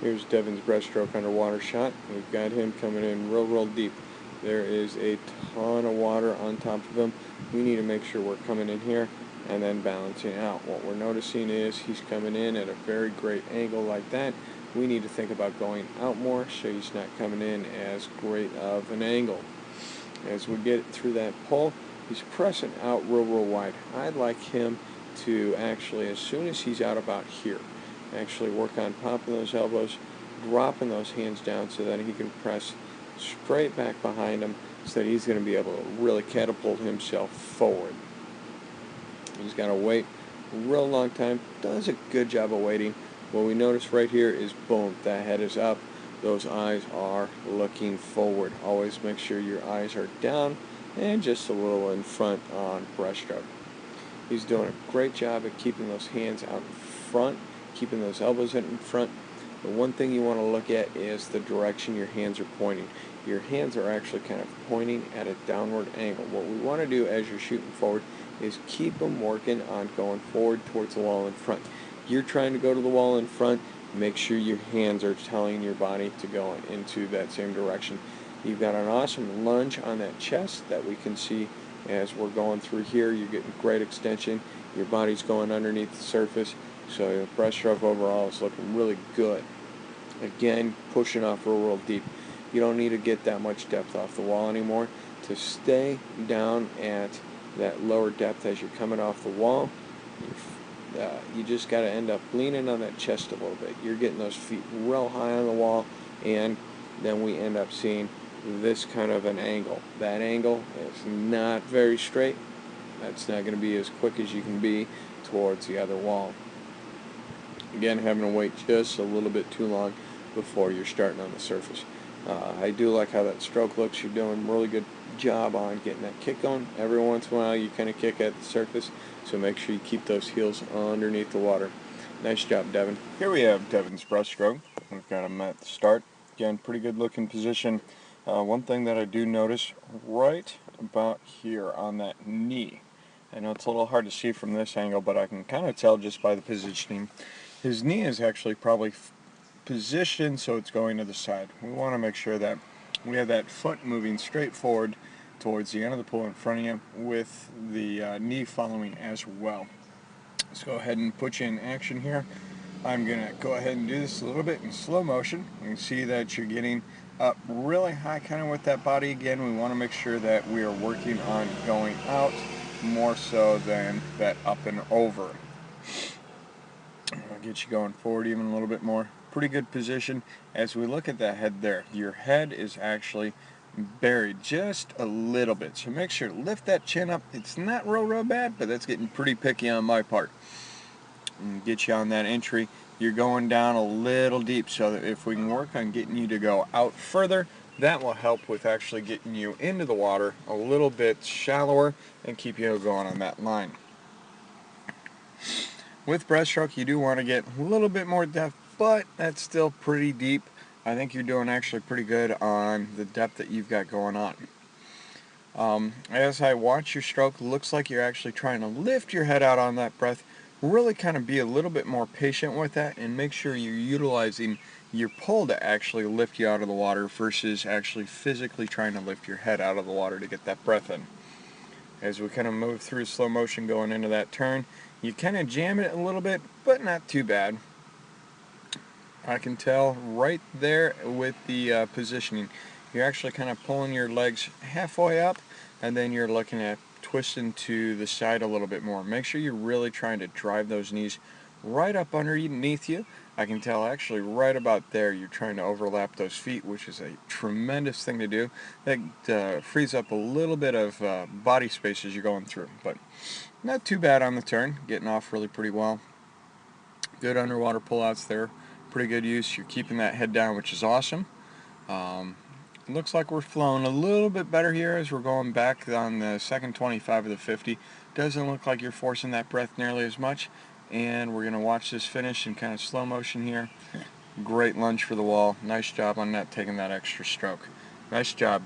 Here's Devon's breaststroke underwater shot. We've got him coming in real deep. There is a ton of water on top of him. We need to make sure we're coming in here and then balancing out. What we're noticing is he's coming in at a very great angle like that. We need to think about going out more so he's not coming in as great of an angle. As we get through that pull, he's pressing out real wide. I'd like him to actually, as soon as he's out about here, actually work on popping those elbows, dropping those hands down so that he can press straight back behind him so that he's going to be able to really catapult himself forward. He's got to wait a real long time, does a good job of waiting. What we notice right here is boom, that head is up, those eyes are looking forward. Always make sure your eyes are down and just a little in front on breaststroke. He's doing a great job at keeping those hands out in front, keeping those elbows in front. The one thing you want to look at is the direction your hands are pointing. Your hands are actually kind of pointing at a downward angle. What we want to do as you're shooting forward is keep them working on going forward towards the wall in front. You're trying to go to the wall in front, make sure your hands are telling your body to go into that same direction. You've got an awesome lunge on that chest that we can see as we're going through here. You're getting great extension. Your body's going underneath the surface, so your breaststroke overall is looking really good. Again, pushing off real deep. You don't need to get that much depth off the wall anymore. To stay down at that lower depth as you're coming off the wall, you just got to end up leaning on that chest a little bit. You're getting those feet real high on the wall, and then we end up seeing this kind of an angle. That angle is not very straight. That's not going to be as quick as you can be towards the other wall. Again, having to wait just a little bit too long before you're starting on the surface. I do like how that stroke looks. You're doing a really good job on getting that kick going. Every once in a while you kind of kick at the surface, so make sure you keep those heels underneath the water. Nice job, Devon. Here we have Devon's breaststroke. We've got him at the start. Again, pretty good looking position. One thing that I do notice right about here on that knee, I know it's a little hard to see from this angle, but I can kind of tell just by the positioning. His knee is actually probably positioned so it's going to the side. We want to make sure that we have that foot moving straight forward towards the end of the pool in front of you with the knee following as well. Let's go ahead and put you in action here. I'm going to go ahead and do this a little bit in slow motion. You can see that you're getting up really high kind of with that body. Again, we want to make sure that we are working on going out more so than that up and over. I'll get you going forward even a little bit more. Pretty good position. As we look at that head there, your head is actually buried just a little bit, so make sure to lift that chin up. It's not real bad, but that's getting pretty picky on my part. And get you on that entry. You're going down a little deep, so that if we can work on getting you to go out further, that will help with actually getting you into the water a little bit shallower and keep you going on that line. With breaststroke, you do want to get a little bit more depth, but that's still pretty deep. I think you're doing actually pretty good on the depth that you've got going on. As I watch your stroke, looks like you're actually trying to lift your head out on that breath. Really kind of be a little bit more patient with that and make sure you're utilizing your pull to actually lift you out of the water versus actually physically trying to lift your head out of the water to get that breath in. As we kind of move through slow motion going into that turn, you kind of jam it a little bit, but not too bad. I can tell right there with the positioning, you're actually kind of pulling your legs halfway up, and then you're looking at twisting to the side a little bit more. Make sure you're really trying to drive those knees right up underneath you. I can tell actually right about there you're trying to overlap those feet, which is a tremendous thing to do. That frees up a little bit of body space as you're going through, but not too bad on the turn. Getting off really pretty well. Good underwater pullouts there. Pretty good use. You're keeping that head down, which is awesome. Looks like we're flowing a little bit better here as we're going back on the second 25 of the 50. Doesn't look like you're forcing that breath nearly as much. And we're going to watch this finish in kind of slow motion here. Great lunge for the wall. Nice job on that, taking that extra stroke. Nice job.